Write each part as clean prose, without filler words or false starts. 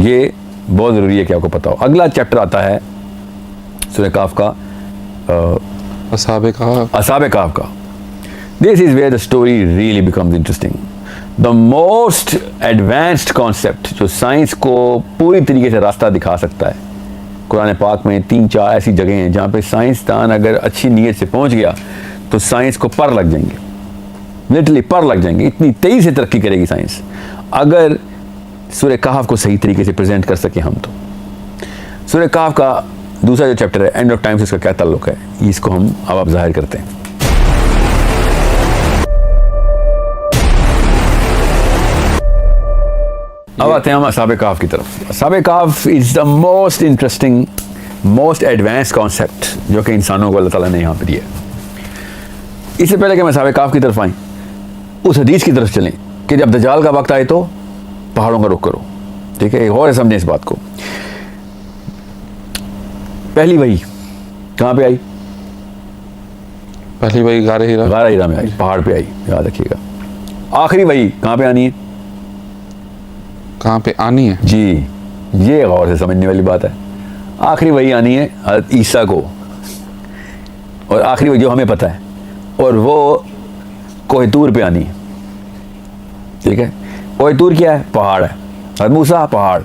ये बहुत ज़रूरी है कि आपको पता हो। अगला चैप्टर आता है सूरह काफ का, असहाबे काफ का। This is where the story really becomes interesting. The most advanced concept जो साइंस को पूरी तरीके से रास्ता दिखा सकता है, कुरान पाक में 3-4 ऐसी जगह हैं जहाँ पे साइंसदान अगर अच्छी नीयत से पहुँच गया तो साइंस को पर लग जाएंगे, लिटरली पर लग जाएंगे। इतनी तेज़ी से तरक्की करेगी साइंस अगर सूरह कहफ को सही तरीके से प्रेजेंट कर सके हम। तो सूरह कहफ का दूसरा जो चैप्टर है, एंड ऑफ टाइम से इसका क्या ताल्लुक है, इसको हम अब ज़ाहिर करते हैं। अब आते हैं हम असहाबे कहफ की तरफ। असहाबे कहफ is the most interesting, most advance concept जो कि इंसानों को अल्लाह ताला ने यहाँ पर दिया। इससे पहले कि हम असहाबे कहफ की तरफ आएँ, उस हदीस की तरफ चलें कि जब दज्जाल का वक्त आए तो पहाड़ों का रुख करो। ठीक है, और समझें इस बात को। पहली वही कहाँ पे आई? पहली वही गारे हीरा में आई, पहाड़ पे आई, याद रखिएगा। आखिरी वही कहाँ पे आनी है? कहाँ पे आनी है जी, ये गौर से समझने वाली बात है। आखिरी वही आनी है हज़रत ईसा को, और आखिरी वही जो हमें पता है, और वो कोह तूर पे आनी है। ठीक है, कोह तूर क्या है? पहाड़ है। हज़रत मूसा पहाड़।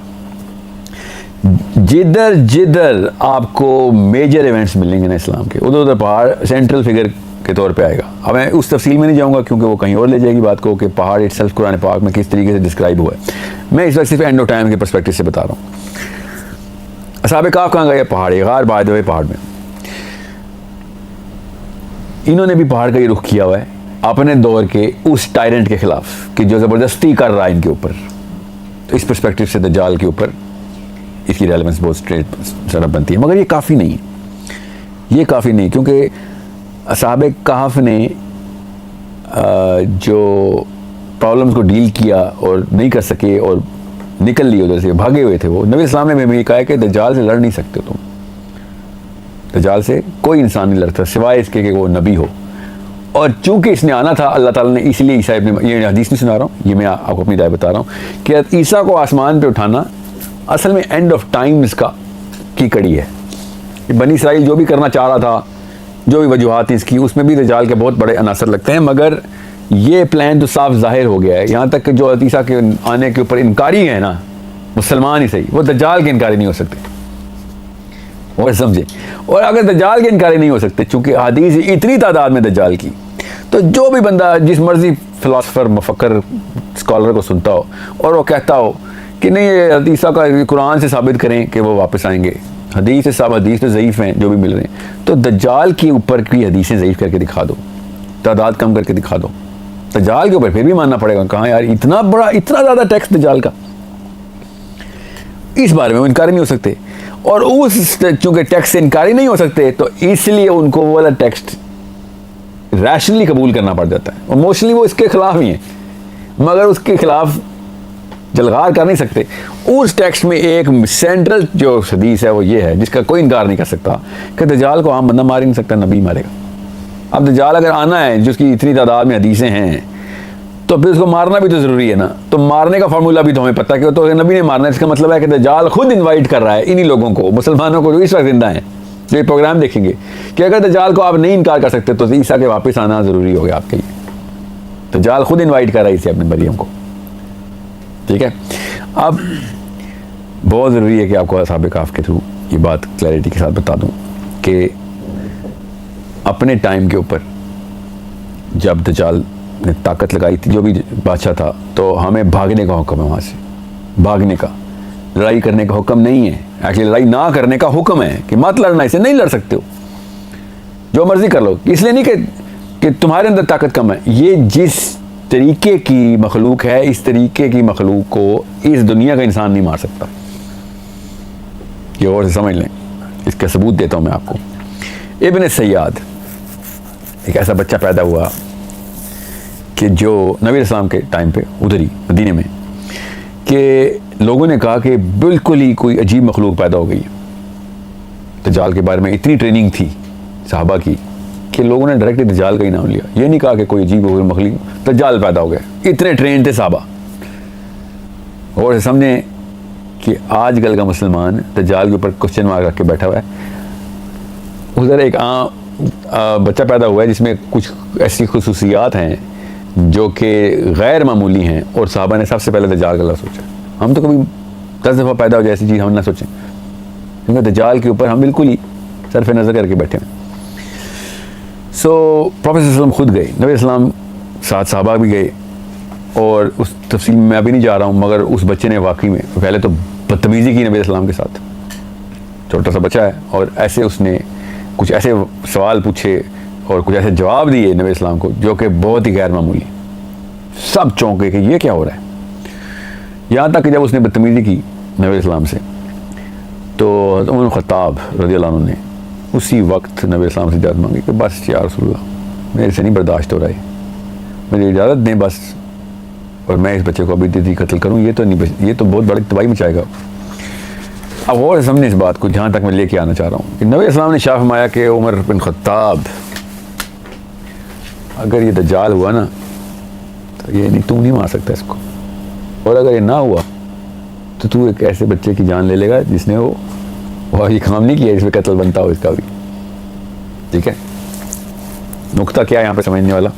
जिधर जिधर आपको मेजर इवेंट्स मिलेंगे ना इस्लाम के, उधर उधर पहाड़ सेंट्रल फिगर के तौर पे आएगा। अब मैं उस तफसील में नहीं जाऊंगा क्योंकि वो कहीं और ले जाएगी बात को कि पहाड़ इटसेल्फ कुरान पाक में किस तरीके से डिस्क्राइब हुआ है। मैं इस वक्त सिर्फ एंड ऑफ टाइम के पर्सपेक्टिव से बता रहा हूँ। असहाबे कहफ कहाँ गए? पहाड़ी गार बाद हुए पहाड़ में। इन्होंने भी पहाड़ का ही रुख किया हुआ है अपने दौर के उस टायरेंट के खिलाफ कि जो ज़बरदस्ती कर रहा है इनके ऊपर। तो इस पर्सपेक्टिव से दज्जाल के ऊपर इसकी रेलेवेंस बहुत स्ट्रेट सरफ बनती है। मगर ये काफ़ी नहीं है, ये काफ़ी नहीं, क्योंकि असहाबे कहफ ने जो प्रॉब्लम्स को डील किया और नहीं कर सके और निकल लिए उधर से, भागे हुए थे वो। नबी इस्लाम ने भी कहा है कि दज्जाल से लड़ नहीं सकते तुम, दज्जाल से कोई इंसान नहीं लड़ता सिवाय इसके कि वो नबी हो। और चूंकि इसने आना था, अल्लाह ताला ने इसलिए ईसा इब्न, ये हदीस नहीं सुना रहा हूँ, ये मैं आपको अपनी राय बता रहा हूँ कि ईसा को आसमान पे उठाना असल में एंड ऑफ टाइम्स की कड़ी है। बनी इसराइल जो भी करना चाह रहा था, जो भी वजूहात थी इसकी, उसमें भी दज्जाल के बहुत बड़े अनासर लगते हैं। मगर ये प्लान तो साफ जाहिर हो गया है। यहाँ तक कि जो ईसा के आने के ऊपर इनकारी है ना, मुसलमान ही सही, वो दज्जाल के इनकारी नहीं हो सकते, और समझे। और अगर दज्जाल के इनकारी नहीं हो सकते, चूंकि हदीस इतनी तादाद में दज्जाल की, तो जो भी बंदा जिस मर्जी फिलासफर मुफक्कर स्कॉलर को सुनता हो और वो कहता हो कि नहीं ये ईसा का कुरान से साबित करें कि वो वापस आएंगे, हदीस से सब हदीस तो ज़ईफ़ हैं जो भी मिल रहे हैं, तो दज्जाल के ऊपर की हदीसें ज़ईफ़ करके दिखा दो, तादाद कम करके दिखा दो। दज्जाल के ऊपर फिर भी मानना पड़ेगा। कहाँ यार, इतना बड़ा, इतना ज़्यादा टैक्स दज्जाल का, इस बारे में वो इनकारी नहीं हो सकते। और उस चूँकि टैक्स से इनकारी नहीं हो सकते, तो इसलिए उनको वो वाला टेक्स्ट रैशनली कबूल करना पड़ जाता है। और मोस्टली वो इसके खिलाफ ही है, मगर उसके खिलाफ जलगार कर नहीं सकते। उस टेक्स्ट में एक सेंट्रल जो हदीस है वो ये है, जिसका कोई इनकार नहीं कर सकता कि दज्जाल को आम बंदा मार ही नहीं सकता, नबी मारेगा। अब दज्जाल अगर आना है, जिसकी इतनी तादाद में हदीसें हैं, तो फिर उसको मारना भी तो ज़रूरी है ना। तो मारने का फार्मूला भी तो हमें पता है कि तो नबी ने मारना है। इसका मतलब है कि दज्जाल खुद इन्वाइट कर रहा है इन्हीं लोगों को, मुसलमानों को जो इस वक्त जिंदा हैं, जो ये प्रोग्राम देखेंगे, कि अगर दज्जाल को आप नहीं इनकार कर सकते तो ईसा के वापस आना ज़रूरी हो गया आपके लिए। दज्जाल खुद इन्वाइट कर रहा है इसे, अपनी मरियम को। ठीक है, अब बहुत ज़रूरी है कि आपको असहाबे कहफ के थ्रू ये बात क्लैरिटी के साथ बता दूं कि अपने टाइम के ऊपर जब दज्जाल ने ताकत लगाई थी, जो भी बादशाह था, तो हमें भागने का हुक्म है, वहाँ से भागने का, लड़ाई करने का हुक्म नहीं है। एक्चुअली लड़ाई ना करने का हुक्म है कि मत लड़ना, इसे नहीं लड़ सकते हो, जो मर्जी कर लो। इसलिए नहीं कि तुम्हारे अंदर ताकत कम है, ये जिस तरीके की मखलूक है, इस तरीके की मखलूक को इस दुनिया का इंसान नहीं मार सकता। ये और से समझ लें, इसका सबूत देता हूँ मैं आपको। इब्न सैयाद, एक ऐसा बच्चा पैदा हुआ कि जो नबी इस्लाम के टाइम पे उधर ही मदीने में, कि लोगों ने कहा कि बिल्कुल ही कोई अजीब मखलूक पैदा हो गई है। दज्जाल के बारे में इतनी ट्रेनिंग थी सहाबा की कि लोगों ने डायरेक्टली दज्जाल का ही नाम लिया। ये नहीं कहा कि कोई अजीब मखलूक, दज्जाल पैदा हो गया। इतने ट्रेन थे सहाबा। और समझें कि आजकल का मुसलमान दज्जाल के ऊपर क्वेश्चन मार्क रख के बैठा हुआ है। उधर एक बच्चा पैदा हुआ है जिसमें कुछ ऐसी खुसूसियात हैं जो कि गैर मामूली हैं, और साहबा ने सबसे पहले दज्जाल का लफ्ज़ सोचा। हम तो कभी 10 दफ़ा पैदा हो जाए ऐसी चीज़ हम ना सोचें, क्योंकि दज्जाल के ऊपर हम बिल्कुल ही सरफ नज़र करके बैठे हैं। सो प्रॉफेट सल्लल्लाहु अलैहि वसल्लम खुद गए, नबी इस्लाम साथ साहबा भी गए, और उस तफसील में मैं अभी नहीं जा रहा हूँ, मगर उस बच्चे ने वाकई में पहले तो बदतमीज़ी की नबी इस्लाम के साथ। छोटा सा बच्चा है और ऐसे उसने कुछ ऐसे सवाल पूछे और कुछ ऐसे जवाब दिए नबी इस्लाम को जो कि बहुत ही गैर मामूली। सब चौंके कि ये क्या हो रहा है। यहाँ तक कि जब उसने बदतमीज़ी की नबी इस्लाम से, तो उमर ख़त्ताब रज़ियल्लाहु अन्हु ने उसी वक्त नबी इस्लाम से इजाज़त मांगी कि बस या रसूलल्लाह, मेरे से नहीं बर्दाश्त हो रहा है, मुझे इजाज़त दें बस, और मैं इस बच्चे को अभी दीदी कत्ल करूँ, ये तो बहुत बड़ी तबाही मचाएगा। अब और समझे इस बात को, जहाँ तक मैं लेके आना चाह रहा हूँ कि नबी इस्लाम ने शाह फरमाया कि उमर बिन ख़त्ताब, अगर ये दज्जाल हुआ ना तो ये नहीं, तू नहीं मार सकता इसको, और अगर ये ना हुआ तो तू एक ऐसे बच्चे की जान ले लेगा जिसने वो ये काम नहीं किया जिसमें कत्ल बनता हो इसका भी। ठीक है, नुक्ता क्या है यहाँ पे समझने वाला।